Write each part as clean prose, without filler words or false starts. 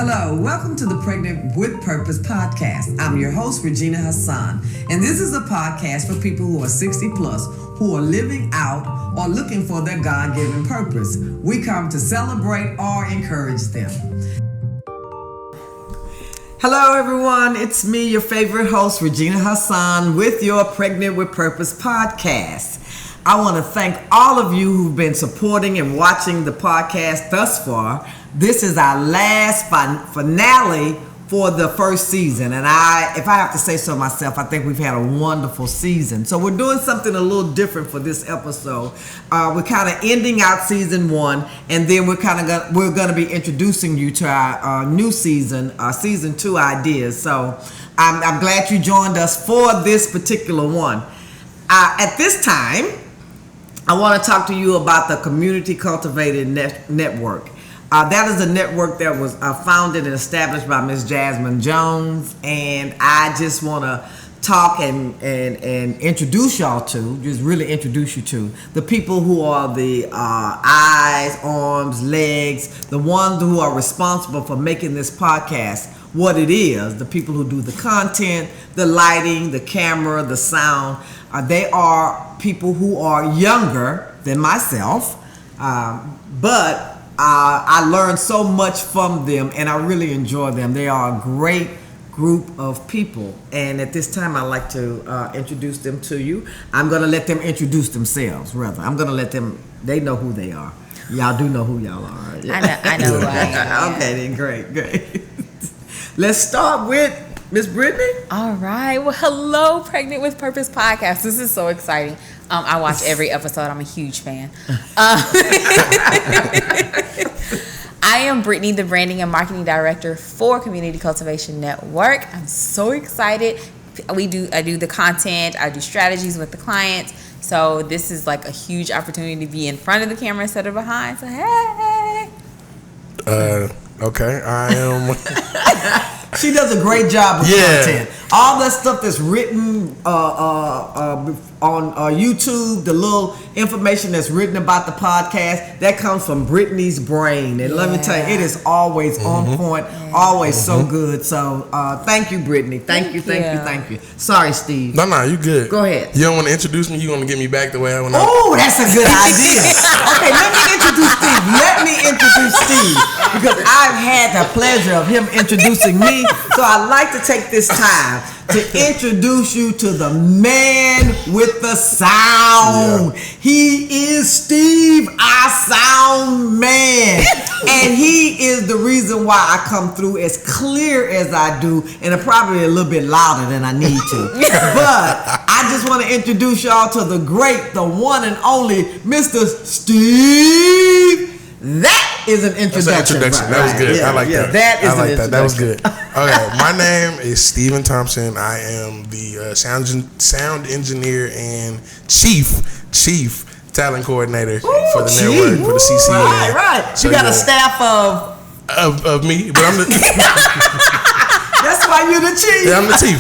Hello, welcome to the Pregnant with Purpose podcast. I'm your host, Regina Hassan, and this is a podcast for people who are 60 plus, who are living out or looking for their God-given purpose. We come to celebrate or encourage them. Hello, everyone. It's me, your favorite host, Regina Hassan, with your Pregnant with Purpose podcast. I want to thank all of you who've been supporting and watching the podcast thus far. This is our last finale for the first season, and if I have to say so myself, I think we've had a wonderful season. So we're doing something a little different for this episode. We're kind of ending out season one, and then we're going to be introducing you to our new season, season 2 ideas. So I'm glad you joined us for this particular one. At this time, I want to talk to you about the Community Cultivated Network. That is a network that was founded and established by Ms. Jasmine Jones, and I just want to talk and introduce y'all to, just really introduce you to the people who are the eyes, arms, legs, the ones who are responsible for making this podcast what it is, the people who do the content, the lighting, the camera, the sound. They are people who are younger than myself, but I learned so much from them, and I really enjoy them. They are a great group of people, and at this time I'd like to introduce them to you. I'm going to let them introduce themselves, rather. I'm going to let them, they know who they are. Y'all do know who y'all are. Right? I know who I am. Okay, then great. Let's start with Miss Brittany. All right. Well, hello, Pregnant with Purpose podcast. This is so exciting. I watch every episode. I'm a huge fan. I am Brittany, the Branding and Marketing Director for Community Cultivation Network. I'm so excited. I do the content. I do strategies with the clients. So this is like a huge opportunity to be in front of the camera instead of behind. So, hey. Okay, I am... She does a great job with content. All that stuff that's written on YouTube, the little information that's written about the podcast, that comes from Brittany's brain. And let me tell you, it is always on point, always so good. So thank you, Brittany. Thank you. Sorry, Steve. No, you good. Go ahead. You don't want to introduce me? You want to get me back the way I want to? Oh, that's a good idea. Okay, let me introduce Steve. Because I've had the pleasure of him introducing me. So I'd like to take this time to introduce you to the man with the sound. Yeah. He is Steve, our sound man. And he is the reason why I come through as clear as I do, and probably a little bit louder than I need to. But I just want to introduce y'all to the great, the one and only Mr. Steve. That is an introduction. Right, that was good. I like that. That is an introduction. That was good. Okay, my name is Steven Thompson. I am the sound engineer and chief talent coordinator for the network, for the CCN. Right. So you got a staff of me, but I'm the... That's why you're the chief. Yeah, I'm the chief.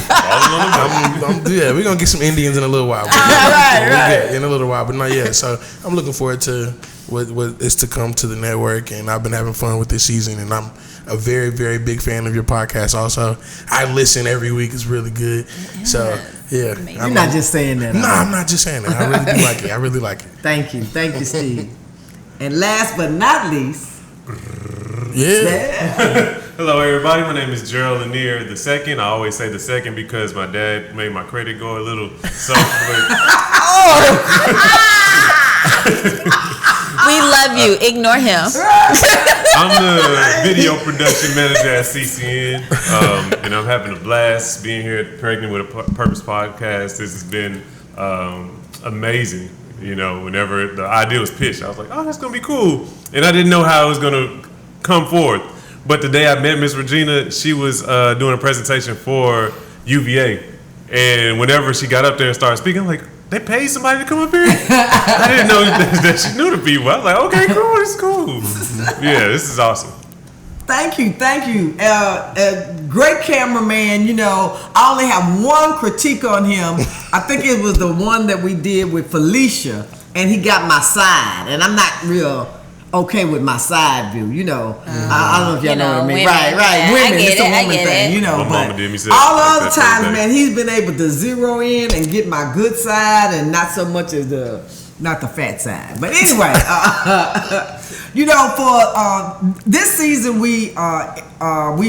We're going to get some Indians in a little while. Right. In a little while, but not yet. So I'm looking forward to what is to come to the network, and I've been having fun with this season, and I'm a very, very big fan of your podcast also. I listen every week. It's really good. Yes. So, yeah. Amazing. You're not just saying that. No, I'm not just saying that. I really do like it. I really like it. Thank you, Steve. And last but not least... Hello, everybody. My name is Gerald Lanier II. I always say the second because my dad made my credit go a little soft. We love you. Ignore him. I'm the video production manager at CCN, and I'm having a blast being here at Pregnant with a Purpose podcast. This has been amazing. You know, whenever the idea was pitched, I was like, oh, that's going to be cool. And I didn't know how it was going to come forth. But the day I met Miss Regina, she was doing a presentation for UVA. And whenever she got up there and started speaking, I'm like, they paid somebody to come up here? I didn't know that she knew the people. I was like, okay, cool, this is cool. Yeah, this is awesome. Thank you. Great cameraman. You know, I only have one critique on him. I think it was the one that we did with Felicia, and he got my side. And I'm not real okay with my side view, you know. I don't know if y'all know what I mean. Women. Right. Yeah, Women, I get it's a it, I woman get thing, it. you know. My But mama did me say all like other that times, the other day. man, he's been able to zero in and get my good side and not so much as not the fat side. But anyway, you know, for this season, we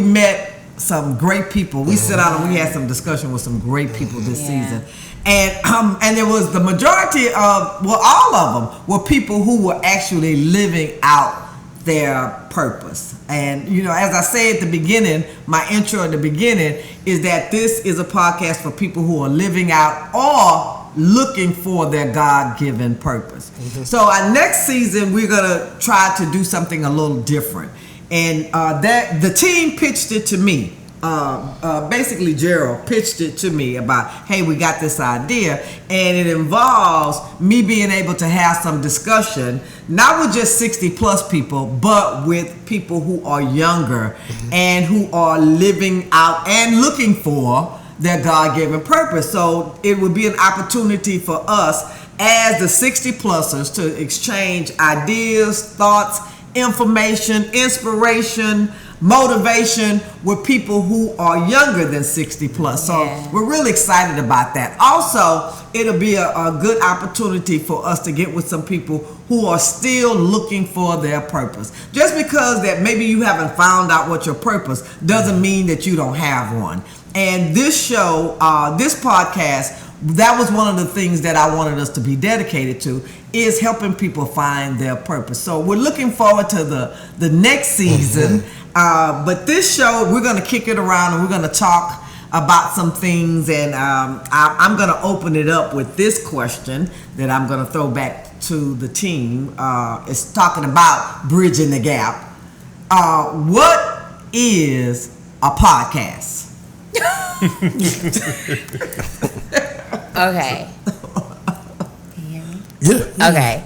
met some great people. We sat down and we had some discussion with some great people this season. And there was the majority of, all of them were people who were actually living out their purpose. And, you know, as I say at the beginning, my intro at the beginning is that this is a podcast for people who are living out or looking for their God-given purpose. So our next season, we're going to try to do something a little different. And that the team pitched it to me. Basically Gerald pitched it to me about, hey, we got this idea, and it involves me being able to have some discussion, not with just 60 plus people, but with people who are younger and who are living out and looking for their God-given purpose. So it would be an opportunity for us as the 60 plussers to exchange ideas, thoughts, information, inspiration, motivation with people who are younger than 60 plus. So we're really excited about that. Also, it'll be a good opportunity for us to get with some people who are still looking for their purpose. Just because that maybe you haven't found out what your purpose doesn't mean that you don't have one. And this show, this podcast, that was one of the things that I wanted us to be dedicated to, is helping people find their purpose. So we're looking forward to the next season. But this show, we're going to kick it around and we're going to talk about some things. And I'm going to open it up with this question that I'm going to throw back to the team. It's talking about bridging the gap. What is a podcast? Okay. Yeah. Okay.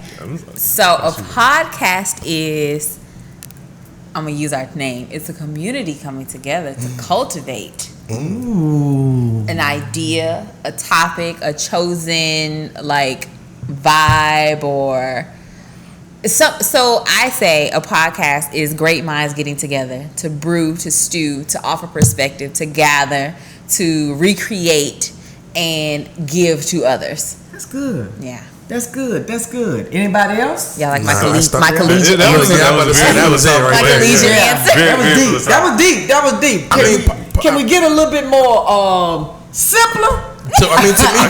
So a podcast is, I'm going to use our name, it's a community coming together to cultivate an idea, a topic, a chosen like vibe, or so I say a podcast is great minds getting together to brew, to stew, to offer perspective, to gather, to recreate and give to others. That's good. Yeah. That's good. That's good. Anybody else? Yeah, like my Nah, collegiate that answer. that was it right My there. collegiate answer. That was deep. That was deep. That was deep. Can we get a little bit more simpler? So I mean, to me,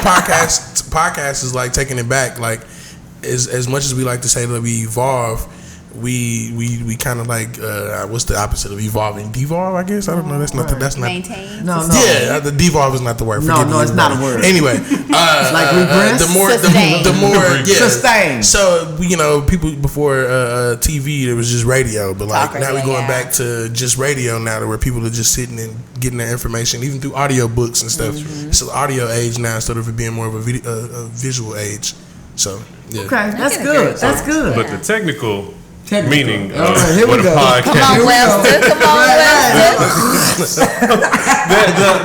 podcast is like taking it back. Like as much as we like to say that we evolve, we kind of like what's the opposite of evolving? Devolve, I guess. I don't know. That's not. That's not. Maintain. No. Yeah, the devolve is not the word. No, it's not a word. Anyway, like regress? the more, Sustain. the more, yeah. Sustain. So you know, people before TV, there was just radio, but like Talk now radio, we're going yeah. back to just radio now, to where people are just sitting and getting their information, even through audio books and stuff. It's an audio age now instead of it being more of a visual age. So yeah. Okay, that's get good. it. That's good. But the technical meaning All right, of here what we a go. podcast Come on, Webster. Come on, Webster.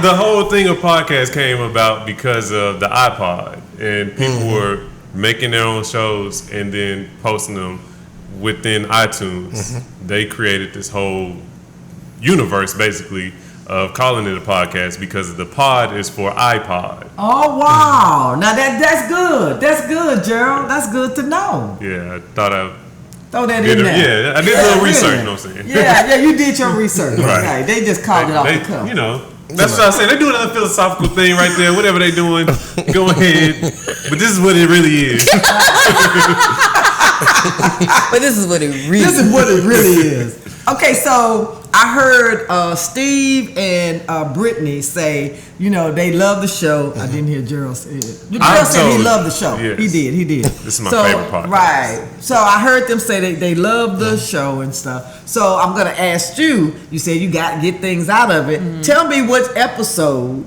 the whole thing of podcast came about because of the iPod, and people were making their own shows and then posting them within iTunes. They created this whole universe, basically, of calling it a podcast because the pod is for iPod. Oh wow! Now that's good. That's good, Gerald. That's good to know. Yeah, I thought I Throw that did in a, there. yeah, I did a little research. You know what I'm saying? Yeah, you did your research. Right. Right. They just called it off the cuff. You know, that's what I say. They doing a philosophical thing right there. Whatever they doing, go ahead. But this is what it really is. But this is what it really This is what it really is. Okay, so I heard Steve and Brittany say, you know, they love the show. I didn't hear Gerald say it. Gerald said he loved the show. Yes. He did. This is my favorite podcast. Right. So I heard them say they love the show and stuff. So I'm going to ask you, you said you got to get things out of it. Tell me what episode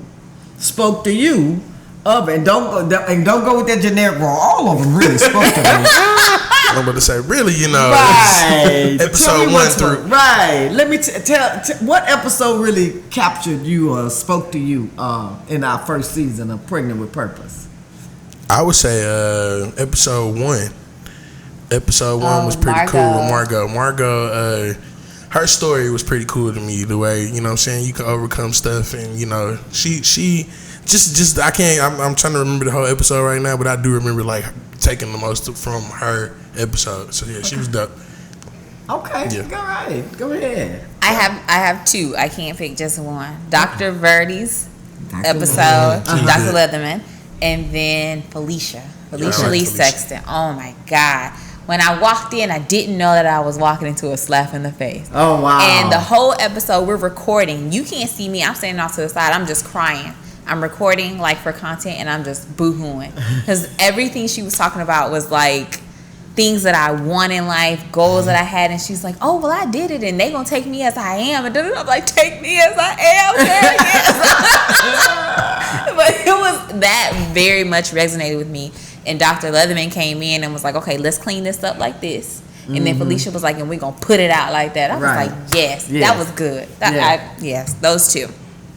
spoke to you of it. And don't go with that generic, well, all of them really spoke to me. I'm about to say, really, you know, Right. episode Tell me 1 what's through. right. Let me tell what episode really captured you or spoke to you in our first season of Pregnant with Purpose. I would say episode 1. Episode 1 was pretty cool with Margot. Her story was pretty cool to me. The way, you know what I'm saying, you can overcome stuff, and you know, she just I can't. I'm trying to remember the whole episode right now, but I do remember like taking the most from her episode. So yeah, she was dope. Okay, yeah. Go ahead. I have two. I can't pick just one. Dr. Verdi's episode, Dr. Leatherman, and then Felicia Lee Sexton. Oh my God. When I walked in, I didn't know that I was walking into a slap in the face. Oh, wow. And the whole episode, we're recording. You can't see me. I'm standing off to the side. I'm just crying. I'm recording, like, for content, and I'm just boo-hooing. Because everything she was talking about was, like, things that I want in life, goals that I had. And she's like, oh, well, I did it, and they going to take me as I am. And I'm like, take me as I am. But it was that very much resonated with me. And Dr. Leatherman came in and was like, okay, let's clean this up like this. And then Felicia was like, and we're going to put it out like that. I was like, yes, that was good. Yes, those two.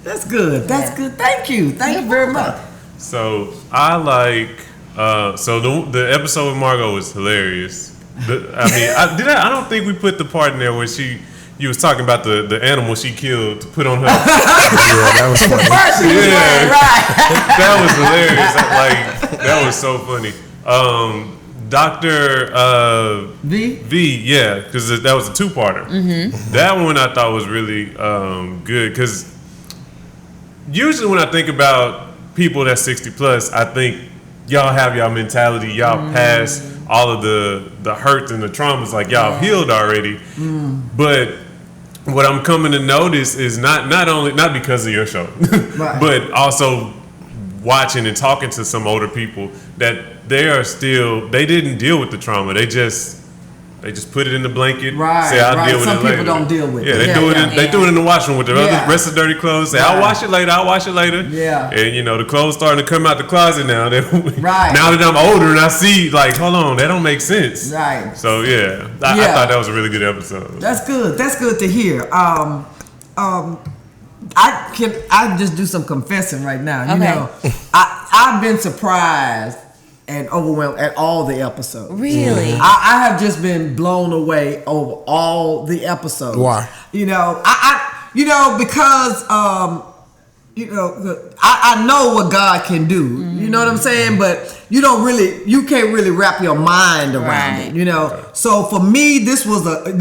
That's good. That's good. Thank you. Thank you very much. So I like, the episode with Margot was hilarious. I don't think we put the part in there where you was talking about the animal she killed to put on her. Yeah, that was funny. That was hilarious. That was so funny. Dr. V, yeah, because that was a two-parter. Mm-hmm. That one I thought was really good, because usually when I think about people that's 60 plus, I think y'all have y'all mentality, y'all past all of the hurts and the traumas, like y'all healed already. But what I'm coming to notice is not because of your show, but also watching and talking to some older people that they didn't deal with the trauma. They just put it in the blanket. Say I'll deal with it later. Some people don't deal with it. They do it in the washroom with the rest of dirty clothes. Say I'll wash it later. Yeah. And you know the clothes starting to come out the closet now. Now that I'm older and I see like, hold on, that don't make sense. Right. So I thought that was a really good episode. That's good. That's good to hear. I just do some confessing right now. You know, I've been surprised and overwhelmed at all the episodes. Really? I have just been blown away over all the episodes. Why? You know, because I know what God can do. You know what I'm saying? But you can't really wrap your mind around it. You know. So for me, this was a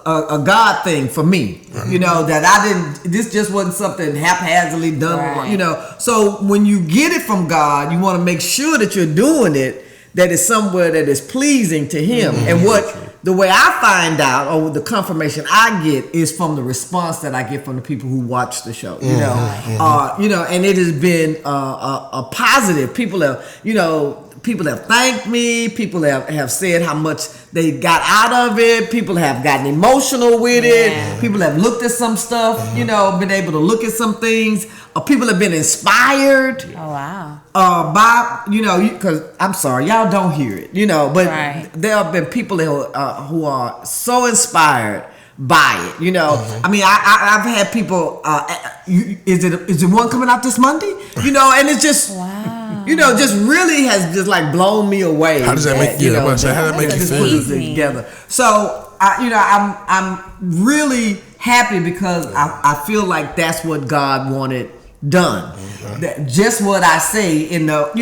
a God thing for me. You know, that this just wasn't something haphazardly done. You know. So when you get it from God, you want to make sure that you're doing it, that it's somewhere that is pleasing to Him. And the way I find out, or the confirmation I get, is from the response that I get from the people who watch the show. You know, and it has been a positive. People have thanked me. People have said how much they got out of it. People have gotten emotional with it. People have looked at some stuff. Been able to look at some things. People have been inspired. Oh wow. By because I'm sorry, y'all don't hear it. But there have been people who are so inspired by it. I mean, I've had people. Is it one coming out this Monday? And it's just just really has just like blown me away. How does that make you? How does that make you feel? Together. So I'm really happy because I feel like that's what God wanted done. Just what I say in the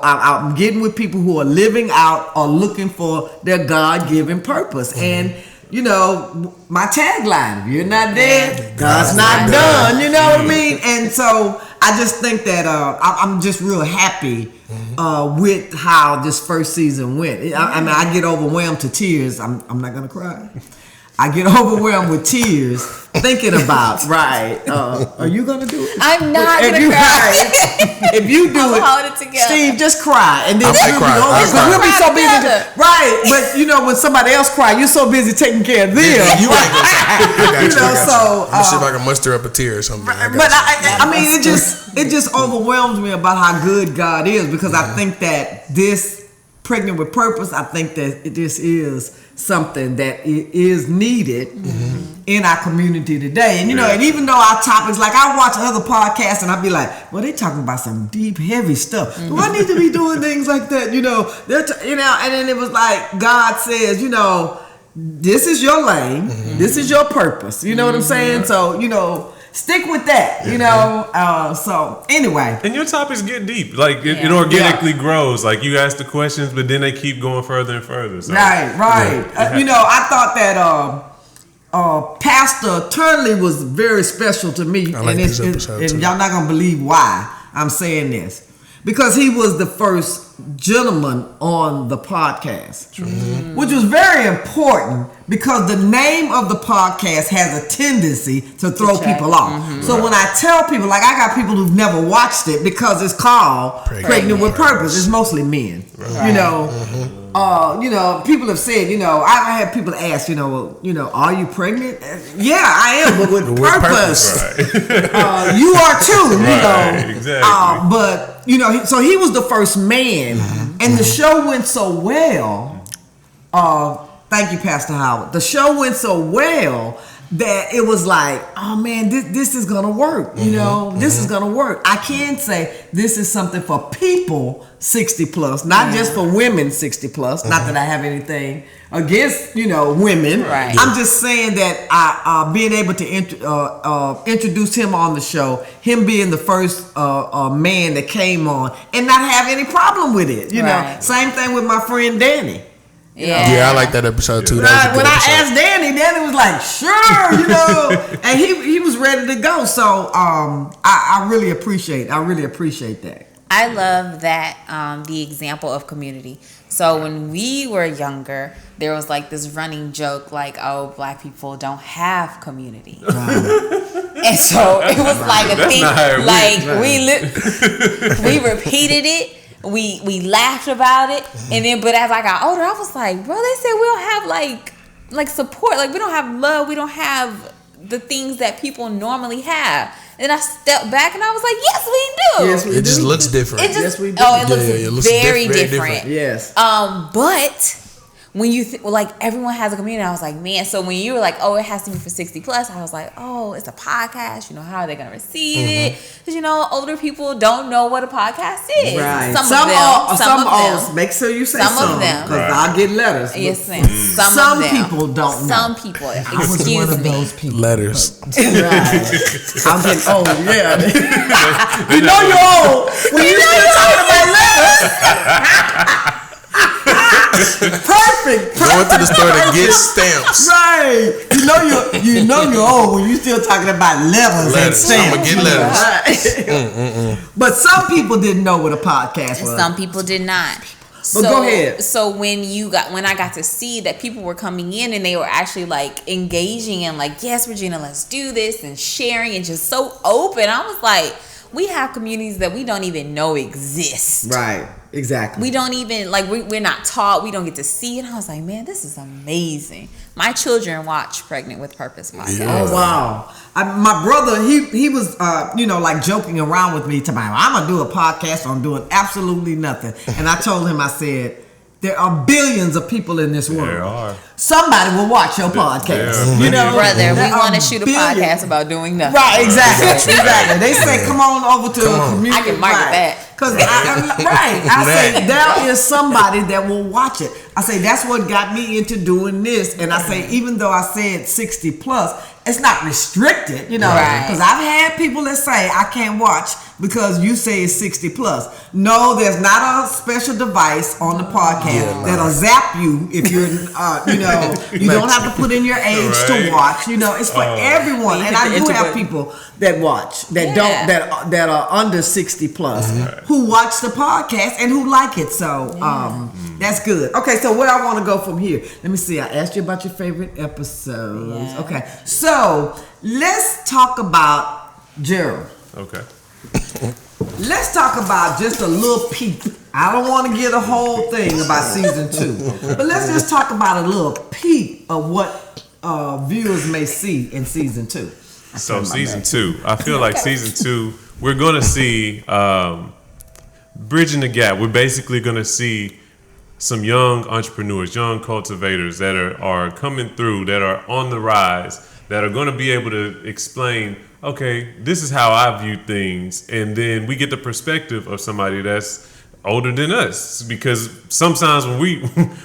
I'm getting with people who are living out or looking for their God-given purpose. And my tagline, if you're not dead, God's not done. You know what I mean? And so I just think that I'm just real happy with how this first season went. I mean, I get overwhelmed to tears. I'm not gonna cry. I get overwhelmed with tears thinking about, are you going to do it? I'm not going to cry. If you do hold it together. Steve, just cry. And then we'll be so busy. Right. But, when somebody else cries, you're so busy taking care of them. Yeah, you ain't going to cry. So let me see if I can muster up a tear or something. But I mean, it just overwhelms me about how good God is, because I think that this Pregnant with Purpose, I think that this is something that is needed in our community today. And and even though our topics, like I watch other podcasts and I be like, well, they talking about some deep, heavy stuff. Do I need to be doing things like that? And then it was like God says, this is your lane, this is your purpose. You know what I'm saying? So stick with that. So anyway, and your topics get deep. Like it organically grows. Like you ask the questions, but then they keep going further and further. So, right. I thought that Pastor Turnley was very special to me, I like this episode too. y'all not gonna believe why I'm saying this, because he was the first gentleman on the podcast, which was very important because the name of the podcast has a tendency to throw people off. So when I tell people, like I got people who've never watched it because it's called Pregnant with Purpose. It's mostly men, people have said, I had people ask, are you pregnant? Yeah, I am, but with purpose. Right. You are too, Right, exactly. But so he was the first man, and the show went so well. Thank you, Pastor Howard. The show went so well that it was like, oh man, this is gonna work. This is gonna work. I can say this is something for people 60 plus, not just for women 60 plus. Not that I have anything against women. Right. I'm just saying that I being able to introduce him on the show, him being the first man that came on, and not have any problem with it. Right. Same thing with my friend Danny. Yeah, I like that episode too. That was a good When I episode. asked Danny was like, sure, and he was ready to go. So I really appreciate that. I love that the example of community. So when we were younger, there was like this running joke like, oh, black people don't have community. And so it was like a That's thing. not how it Like we repeated it. We laughed about it, and then but as I got older, I was like, bro, they said we don't have like support, like we don't have love, we don't have the things that people normally have. And I stepped back and I was like, yes, we do. Yes, we It just looks different. Yes, we do. Oh, it looks, it looks very very different. Yes. But when you like everyone has a community, I was like, man. So when you were like, oh, it has to be for 60 plus, I was like, oh, it's a podcast. How are they gonna receive it? Because older people don't know what a podcast is. Right. Some of them. Make sure you say Some of some, them. because I'll get letters. Yes, ma'am. Some of them. people don't know. Some people. I was Excuse one of me. those people. Letters. Right. I'm getting old. Yeah. You're old when you still talking about letters. Perfect. Going to the store to get stamps. Right. You know you're old when you still talking about letters and stamps. I'm gonna get letters. Right. But some people didn't know what a podcast was. Some people did not. But go ahead. So when I got to see that people were coming in and they were actually like engaging and like, yes, Regina, let's do this, and sharing and just so open, I was like, we have communities that we don't even know exist. Right. Exactly. We don't even like we're not taught. We don't get to see it. I was like, man, this is amazing. My children watch Pregnant with Purpose podcast. Yeah. Oh wow! My brother, he was like joking around with me. I'm gonna do a podcast on doing absolutely nothing. And I told him, I said, there are billions of people in this world. There are. Somebody will watch your podcast. Brother, we There want to are shoot a billions. podcast about doing nothing. Right, exactly. They say, come on over to the community. I can market that. Because I say there is somebody that will watch it. I say that's what got me into doing this. And I say, even though I said 60 plus, it's not restricted, Right. Because I've had people that say I can't watch because you say it's 60 plus. No, there's not a special device on the podcast that'll zap you if you're, you don't have to put in your age to watch. It's for everyone. And I do have people that watch that are under 60 plus who watch the podcast and who like it. So that's good. Okay, so where I want to go from here? Let me see. I asked you about your favorite episodes. Yeah. Okay, so let's talk about Gerald. Okay. Let's talk about just a little peek. I don't want to get a whole thing about season 2, but let's just talk about a little peek of what viewers may see in season 2. So season 2, I feel like season 2, we're gonna see bridging the gap. We're basically gonna see some young entrepreneurs, young cultivators that are coming through, that are on the rise, that are going to be able to explain, okay, this is how I view things. And then we get the perspective of somebody that's older than us, because sometimes when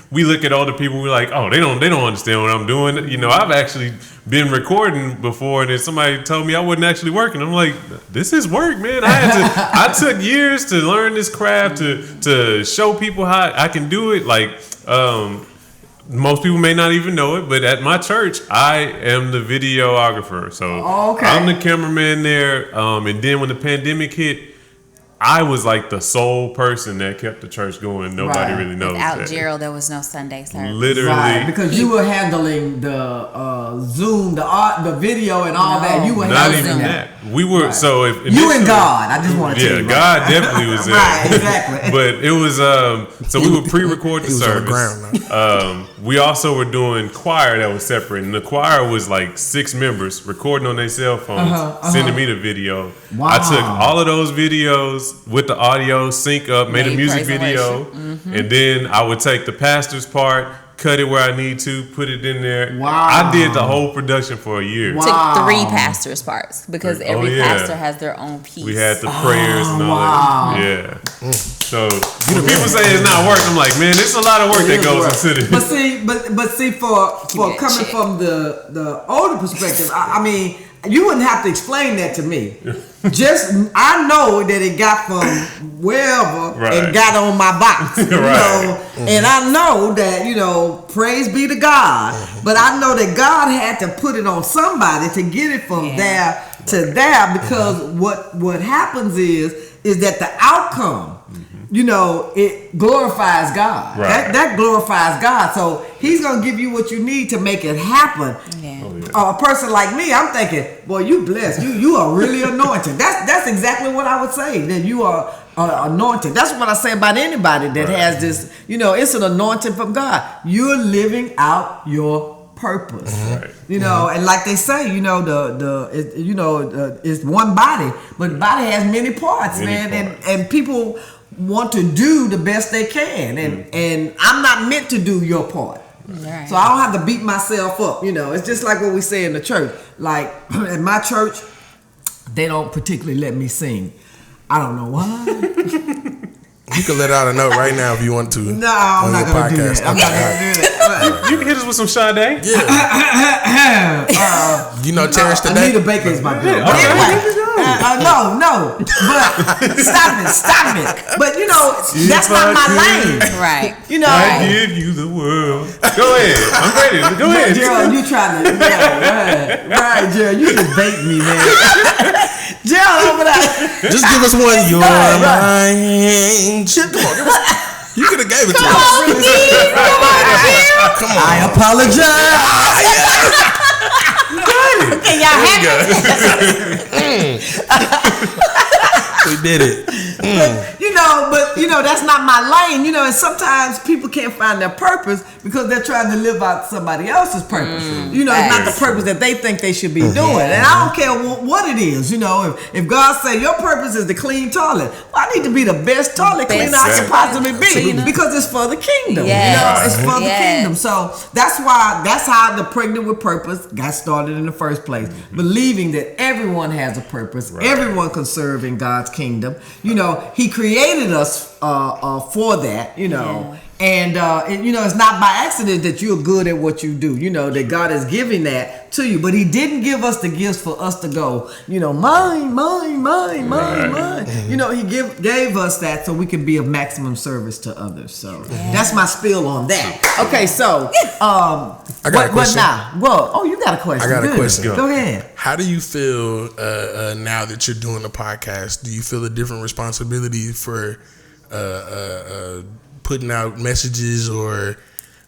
we look at older people, we're like, oh, they don't understand what I'm doing. You know, I've actually been recording before, and then somebody told me I wasn't actually working. I'm like, this is work, man. I took years to learn this craft to show people how I can do it. Like, most people may not even know it, but at my church, I am the videographer. So I'm the cameraman there. And then when the pandemic hit, I was like the sole person that kept the church going. Nobody really knows. Without that. Gerald, there was no Sunday service. Literally, because you were handling the Zoom, the art, the video, and all that. You were not handling even that. We were so if you and God. I just want to tell you. God definitely was there. Right, exactly. But it was so we would pre-record the service. On the ground, We also were doing choir that was separate, and the choir was like 6 members recording on their cell phones, sending me the video. Wow. I took all of those videos with the audio, sync up, made a music video, and then I would take the pastor's part, cut it where I need to, put it in there. Wow. I did the whole production for a year. Wow. Took 3 pastors' parts because every pastor has their own piece. We had the prayers and all that. Yeah. So when people say it's not work, I'm like, man, it's a lot of work that goes into this. But see, for coming from the older perspective, I mean, you wouldn't have to explain that to me. Just I know that it got from wherever and got on my box, you know, and I know that praise be to God. But I know that God had to put it on somebody to get it from there to there, because what happens is that the outcome, it glorifies God. Right. That glorifies God. So He's gonna give you what you need to make it happen. Yeah. A person like me, I'm thinking, boy, you blessed. You are really anointed. That's exactly what I would say. That you are anointed. That's what I say about anybody that has this. It's an anointing from God. You're living out your purpose. Right. And like they say, it's one body, but the body has many parts, and people want to do the best they can, and I'm not meant to do your part. Right. So I don't have to beat myself up. It's just like what we say in the church. Like at my church, they don't particularly let me sing. I don't know why. You can let out a note right now if you want to. No, I'm not going to do that. I'm not going to do that. You can hit us with some Sade. Yeah. Terrence today. Anita Baker is my girl. Yeah, okay. Anyway, no. But stop it. But that's not my lane. Right. I give you the world. Go ahead. I'm ready. Go ahead. Gerald, you trying to right, Gerald, you just bait me, man. Gerald over there. Just give us one. You're my angel. Come on, you could have gave it to us. Come on. I apologize. Okay, y'all have it. We did it. But that's not my lane. And sometimes people can't find their purpose because they're trying to live out somebody else's purpose. It's not the purpose that they think they should be doing. And I don't care what it is. If God say your purpose is to clean toilet, I need to be the best toilet cleaner I can possibly be, because it's for the kingdom. Yes. It's for the kingdom. So that's how the Pregnant with Purpose got started in the first place. Believing that everyone has a purpose, everyone can serve in God's kingdom. He created us for that, and it's not by accident that you're good at what you do. That God is giving that to you, but He didn't give us the gifts for us to go, mine. He gave us that so we can be of maximum service to others. So that's my spiel on that. Okay, so I got a question. What now? Well, you got a question. I got a question. Go ahead. How do you feel now that you're doing the podcast? Do you feel a different responsibility for putting out messages, or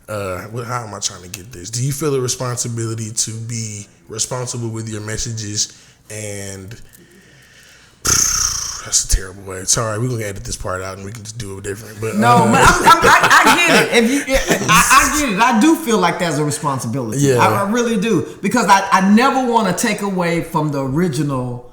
how am I trying to get this? Do you feel a responsibility to be responsible with your messages? And that's a terrible way. Sorry, we're gonna edit this part out and we can just do it different. But no, but I get it. I get it. I do feel like there's a responsibility. Yeah, I really do, because I never want to take away from the original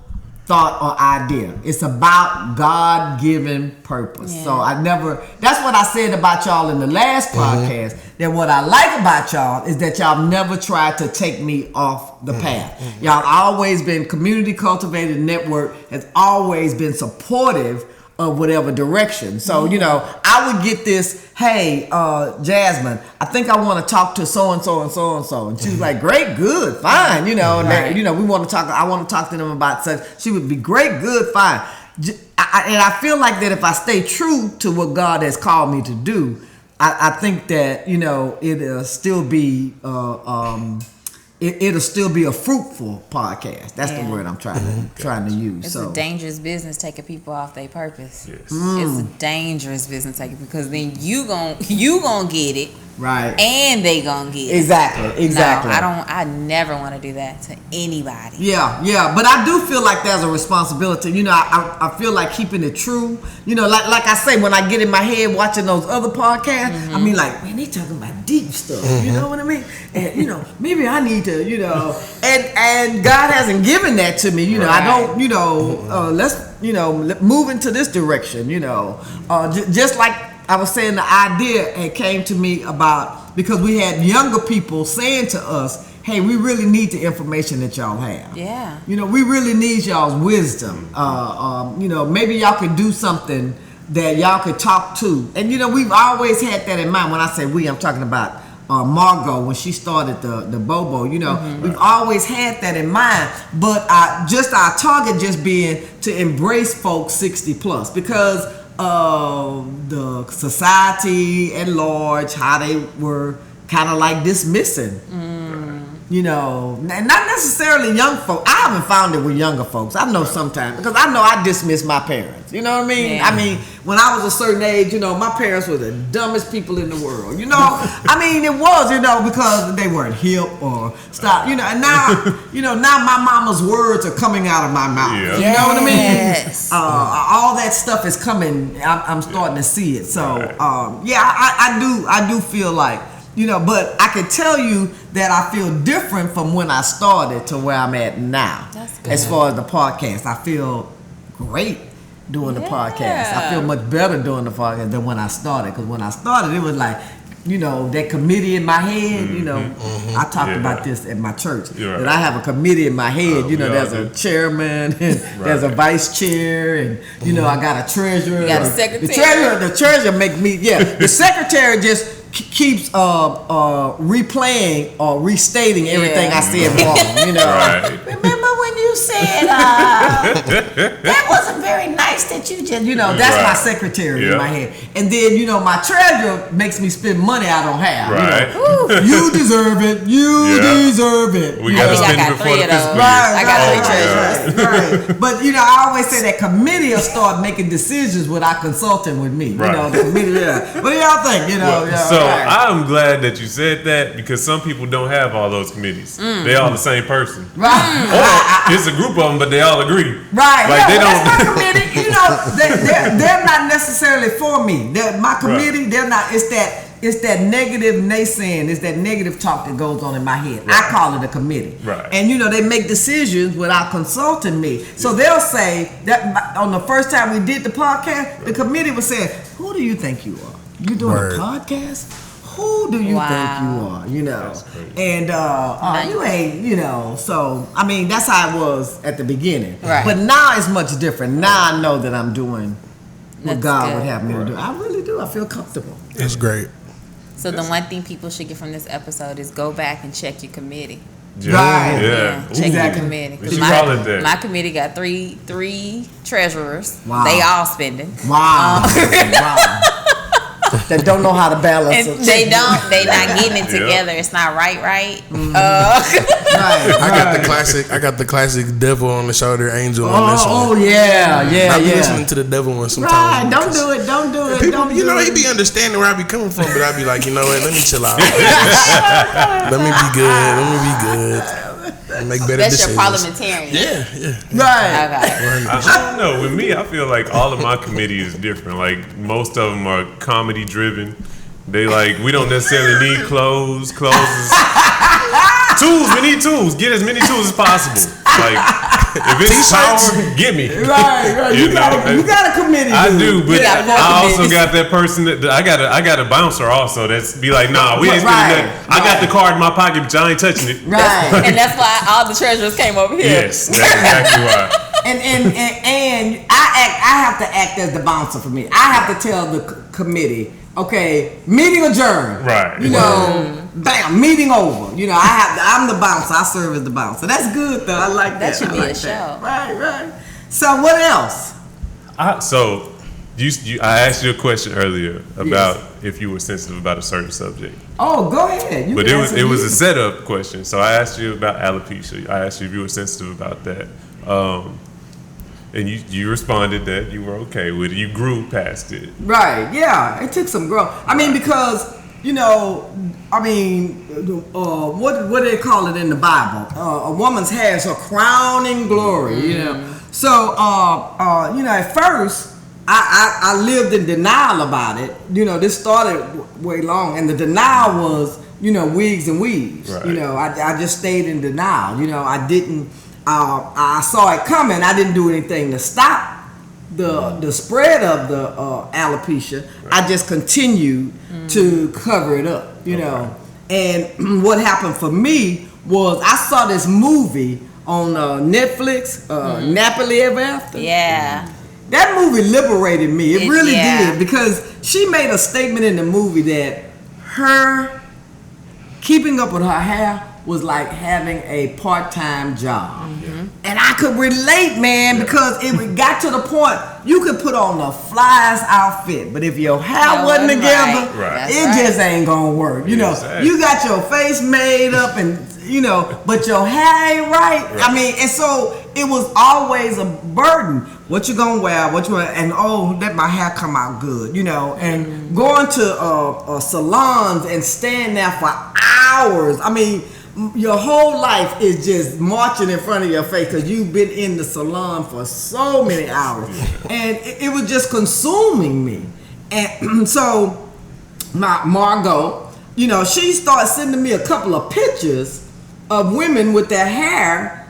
thought or idea. It's about God-given purpose. So that's what I said about y'all in the last podcast, that what I like about y'all is that y'all never tried to take me off the path. Y'all always been Community Cultivated Network has always been supportive of whatever direction. So, you know, I would get this, hey, Jasmine, I think I want to talk to so-and-so and so-and-so. And she was like, great, good, fine, you know. And they, you know, we want to talk, I want to talk to them about such. She would be great, good, fine. And I feel like that if I stay true to what God has called me to do, I think that, you know, it'll still be it'll still be a fruitful podcast. That's the word I'm trying to use. It's so a dangerous business taking people off their purpose. Yes. It's a dangerous business taking because then you gon' get it. Right. And they gonna get it. Exactly. No, I never want to do that to anybody. Yeah. But I do feel like there's a responsibility. You know, I feel like keeping it true. You know, like I say, when I get in my head watching those other podcasts, I mean, like, man, they talking about deep stuff. You know what I mean? And, you know, maybe I need to, you know, and God hasn't given that to me. You know, I don't, you know, let's, you know, move into this direction, you know. Just like I was saying, the idea had came to me about because we had younger people saying to us, hey, we really need the information that y'all have. Yeah. You know, we really need y'all's wisdom. You know, maybe y'all could do something that y'all could talk to. And, you know, we've always had that in mind. When I say we, I'm talking about Margot when she started the Bobo. You know, we've always had that in mind. But just our target just being to embrace folks 60 plus because the society at large, how they were kind of like dismissing, you know, and not necessarily young folks. I haven't found it with younger folks. I know sometimes because I know I dismiss my parents. You know what I mean? Yeah. I mean, when I was a certain age, you know, my parents were the dumbest people in the world. You know, I mean, it was, you know, because they weren't hip or stop. You know, and now, you know, now my mama's words are coming out of my mouth. Yeah. You know what I mean? Yes. All that stuff is coming. I'm starting to see it. So, yeah, I do feel like, you know, but I can tell you that I feel different from when I started to where I'm at now. That's good. As far as the podcast, I feel great doing the podcast. I feel much better doing the podcast than when I started. Because when I started, it was like, you know, that committee in my head, you know, I talked about this at my church, that I have a committee in my head, you know, there's a chairman, and there's a vice chair, and, you know, I got a treasurer. You got a secretary. The treasurer make me, the secretary just keeps replaying or restating everything I said wrong, you know. Right. Remember when you said, that wasn't very nice that you just, you know, that's my secretary in my head. And then, you know, my treasurer makes me spend money I don't have. Right. You know? You deserve it. You deserve it. We got to spend it before the fiscal year. I got 3 treasurers. Right. But, you know, I always say that committee will start making decisions without consulting with me. Right. You know, the committee, What do y'all think? You know, So I'm glad that you said that because some people don't have all those committees. They all the same person. Right. Or it's a group of them, but they all agree. Right. Like they that's don't. my committee. You know, they're not necessarily for me. My committee, they're not. It's that negative naysaying. It's that negative talk that goes on in my head. I call it a committee. Right. And you know, they make decisions without consulting me. So they'll say that on the first time we did the podcast, the committee was saying, "Who do you think you are? You doing a podcast? Who do you think you are? You know, and you ain't, you know." So I mean, that's how it was at the beginning. Right. But now it's much different. Now I know that I'm doing what That's God good. would have me to do. I really do. I feel comfortable. It's great. So the one thing people should get from this episode is go back and check your committee. Right. Yeah. Check Exactly. your committee. We should call it that. My committee got three treasurers. Wow. They all spending. Wow. Wow. That don't know how to balance And it. they not getting it together. It's not right. Right. I got the classic devil on the shoulder, angel on this one. Oh yeah. I be listening to the devil one sometimes. Right. Don't do it. Don't do it. People, Don't you do know, it. he be understanding where I be coming from, but I be like, you know what? Let me chill out. Let me be good. Make better That's decisions. your parliamentarian. Yeah. Right. Okay. I don't know. With me, I feel like all of my committee is different. Like most of them are comedy driven. They like we don't necessarily need clothes. Clothes is tools. We need tools. Get as many tools as possible. Like, if it's power, get me. Right. You got a committee. I do, but I also committees. got that person that I got a bouncer also that's be like, nah, we ain't spending nothing. I got the card in my pocket, but y'all ain't touching it. Right. And that's why all the treasurers came over here. Yes, that's exactly why. And I have to act as the bouncer for me. I have to tell the committee, okay, meeting adjourned. Right. You know, bam, meeting over. You know, I'm the bouncer. I serve as the bouncer. That's good though. I like that. That should be like a show. Right. So what else? I asked you a question earlier about if you were sensitive about a certain subject. Oh, go ahead. But it was a setup question. So I asked you about alopecia. I asked you if you were sensitive about that. And you responded that you were okay with it. You grew past it. Right. Yeah. It took some growth. I mean, because what do they call it in the Bible? A woman's hair is her crowning glory. You know. So at first I lived in denial about it. You know, this started way long, and the denial was wigs and weaves. Right. You know, I just stayed in denial. You know, I didn't. I saw it coming. I didn't do anything to stop the spread of the alopecia. Right. I just continued to cover it up, you know. And what happened for me was I saw this movie on Netflix, Nappily Ever After. Yeah. That movie liberated me. It really did, because she made a statement in the movie that her keeping up with her hair was like having a part-time job. And I could relate, man, because it got to the point you could put on the flyest outfit, but if your hair wasn't together, just ain't gonna work. You know, you got your face made up and but your hair ain't right. I mean, and so it was always a burden. What you gonna wear? And let my hair come out good, and going to salons and staying there for hours. I mean, your whole life is just marching in front of your face because you've been in the salon for so many hours, and it was just consuming me. And so my Margot, she started sending me a couple of pictures of women with their hair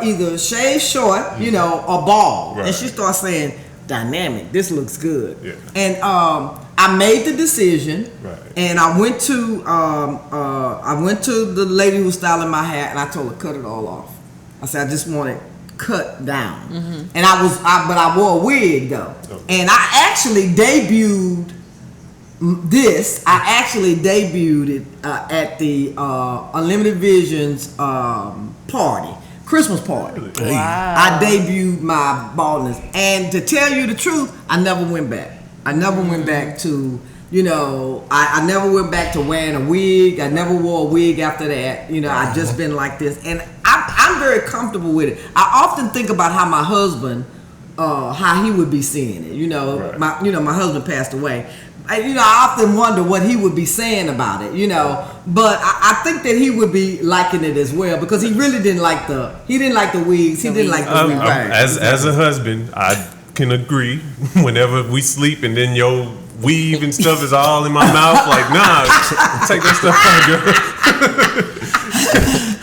either shaved short, or bald. Right. And she started saying, "Dynamic, this looks good." Yeah. And I made the decision, and I went to the lady who was styling my hair, and I told her, cut it all off. I said, I just want it cut down. And I wore a wig though. Okay. And I actually debuted this. I actually debuted it at the Unlimited Visions party. Christmas party. Wow. I debuted my baldness, and to tell you the truth, I never went back. I never went back to, I never went back to wearing a wig. I never wore a wig after that. I just been like this, and I'm very comfortable with it. I often think about how my husband, how he would be seeing it. My husband passed away. I often wonder what he would be saying about it, but I think that he would be liking it as well, because he really didn't like the wigs. He didn't like the wigs. As a husband, I can agree. Whenever we sleep and then your weave and stuff is all in my mouth, like, nah, take that stuff out, girl.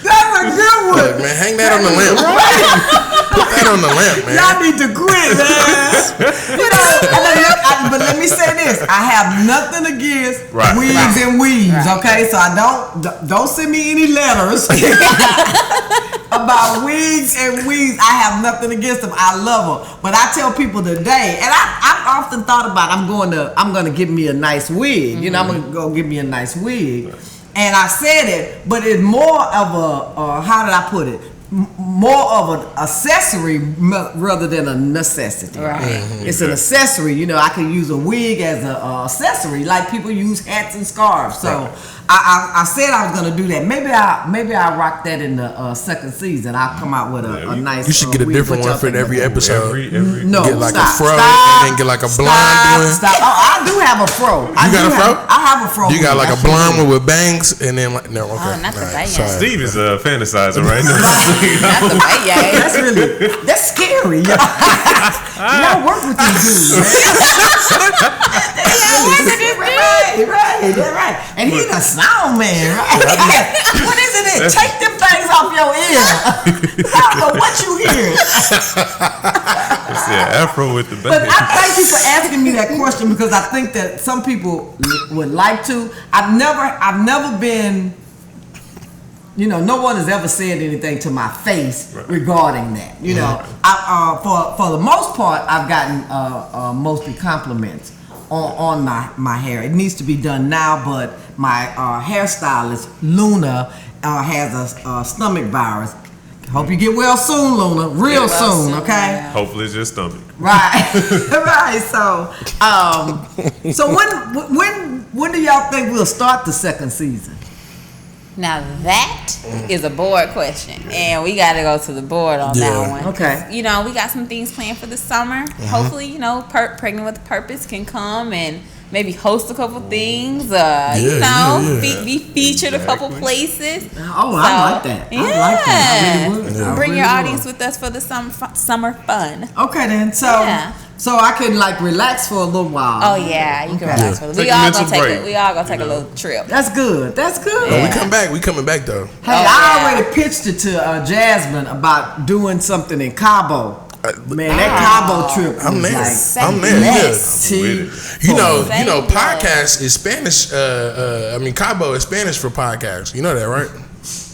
That's a good one. Look, man, hang that on the lamp. Put that on the lamp, man. Y'all need to quit, man. But let me say this: I have nothing against wigs and weaves. Okay, so I don't send me any letters about wigs and weaves. I have nothing against them. I love them. But I tell people today, and I've often thought about I'm going to give me a nice wig. I'm going to go give me a nice wig. And I said it, but it's more of a how did I put it? More of an accessory rather than a necessity. Right. It's an accessory. I can use a wig as an accessory, like people use hats and scarves. So I said I was going to do that. Maybe I'll rock that in the second season. I'll come out with a nice. You should get a different one for every episode. No, get like stop, a fro, stop, and then get like a blonde one. Stop. Oh, I do have a fro. You got a fro? I have a fro. You got like a blonde one with bangs, and then like no. Okay. Oh, not the bang. Steve is fantasizing right now. Not the bang. That's scary. Y'all work with these dudes, man. Right. And he's a sound man, right? What is it? Take them things off your ear. I don't know what you hear. It's Afro with the bass. But I thank you for asking me that question because I think that some people would like to. I've never been. No one has ever said anything to my face regarding that. For the most part, I've gotten mostly compliments on my hair. It needs to be done now, but my hairstylist Luna has a stomach virus. Hope you get well soon, Luna. Real soon, okay? Yeah. Hopefully it's your stomach. Right, right. So when do y'all think we'll start the second season? Now that is a board question, and we got to go to the board on that one. Okay. We got some things planned for the summer. Hopefully, Pregnant with Purpose can come and maybe host a couple things. Be featured a couple places. Oh, I like that. Yeah. I like that. I really would. Bring your audience with us for the summer fun. Okay, then. So I can relax for a little while. Oh yeah, you can relax for a little. We all gonna take a little trip. That's good. But we coming back though. Hey, I already pitched it to Jasmine about doing something in Cabo. Man, that Cabo trip. I'm there. Podcast is Spanish. Cabo is Spanish for podcast. You know that, right?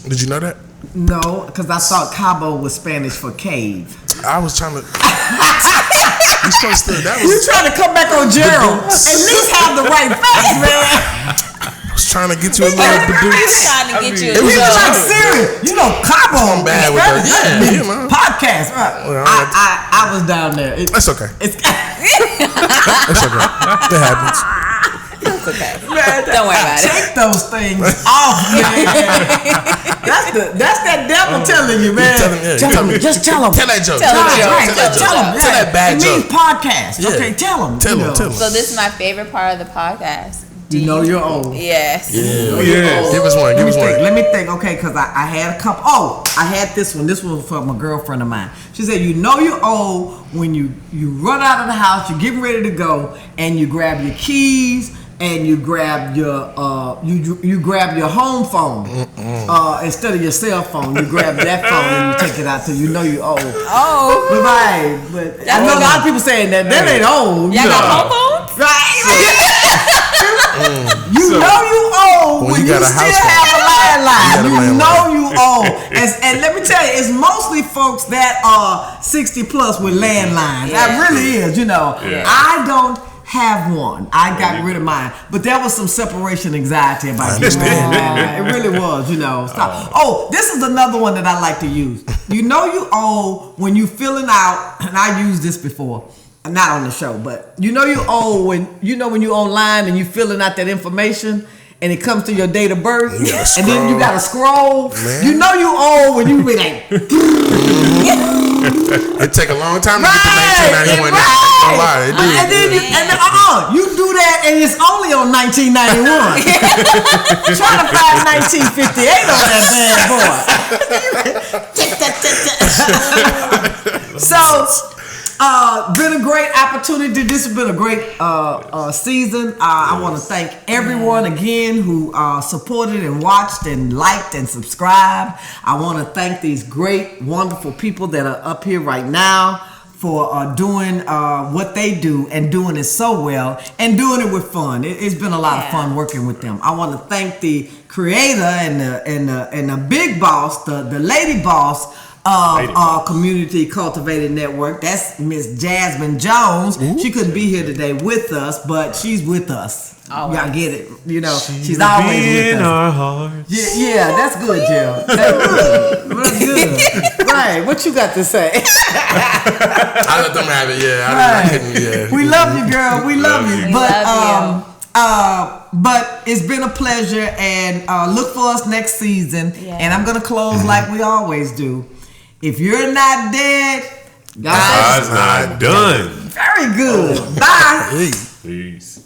Did you know that? No, because I thought Cabo was Spanish for cave. I was trying to. You trying to come back on Gerald? At least have the right facts, man. I was trying to get you a little produce. Trying to get you. It was like serious. Cabo. I'm bad with that. Podcast. Right. Well, I was down there. That's okay. It's That's okay. It happens. It's okay. Don't worry about it. Take those things off, man. That's that devil telling you, man. Just tell them. Tell that joke. Tell them. Tell that bad joke. It means podcast. Yeah. Okay, tell them. Tell them. So this is my favorite part of the podcast. You know you're old. Yes. Yeah. Give us one. Let me think. Okay, because I had a couple. Oh, I had this one. This one was from a girlfriend of mine. She said, you're old when you run out of the house, you're getting ready to go, and you grab your keys and you grab your you grab your home phone instead of your cell phone. You grab that phone and you take it out till you know you're old. Oh, but I know a lot of people saying that ain't old. Y'all got home phones? Right. You know you old when you still have a landline. You know you old. And let me tell you, it's mostly folks that are 60 plus with landlines. That really is, I don't have one. I got rid of mine. But there was some separation anxiety about it. It really was, So, this is another one that I like to use. You know you old when you filling out, and I used this before. Not on the show, but you old when you online and you filling out that information and it comes to your date of birth and then you gotta scroll. Man. You know you old when you be like it take a long time to get to 1991. Right. And then you do that and it's only on 1991. Trying to find 1958 on that bad boy. So been a great opportunity. This has been a great season. I want to thank everyone again who supported and watched and liked and subscribed. I want to thank these great, wonderful people that are up here right now for doing what they do and doing it so well and doing it with fun. It's been a lot of fun working with them. I want to thank the creator and the big boss, the lady boss of our Community Cultivated Network. That's Miss Jasmine Jones. Ooh. She couldn't be here today with us, but she's with us. Y'all get it. She's always with us. Our hearts. Yeah, that's good, Jill. That's good. Right. What you got to say? I let them have it. I couldn't. We love you, girl. We love you. But it's been a pleasure, and look for us next season. Yeah. And I'm gonna close like we always do. If you're not dead, God's not done. Very good. Bye. Peace.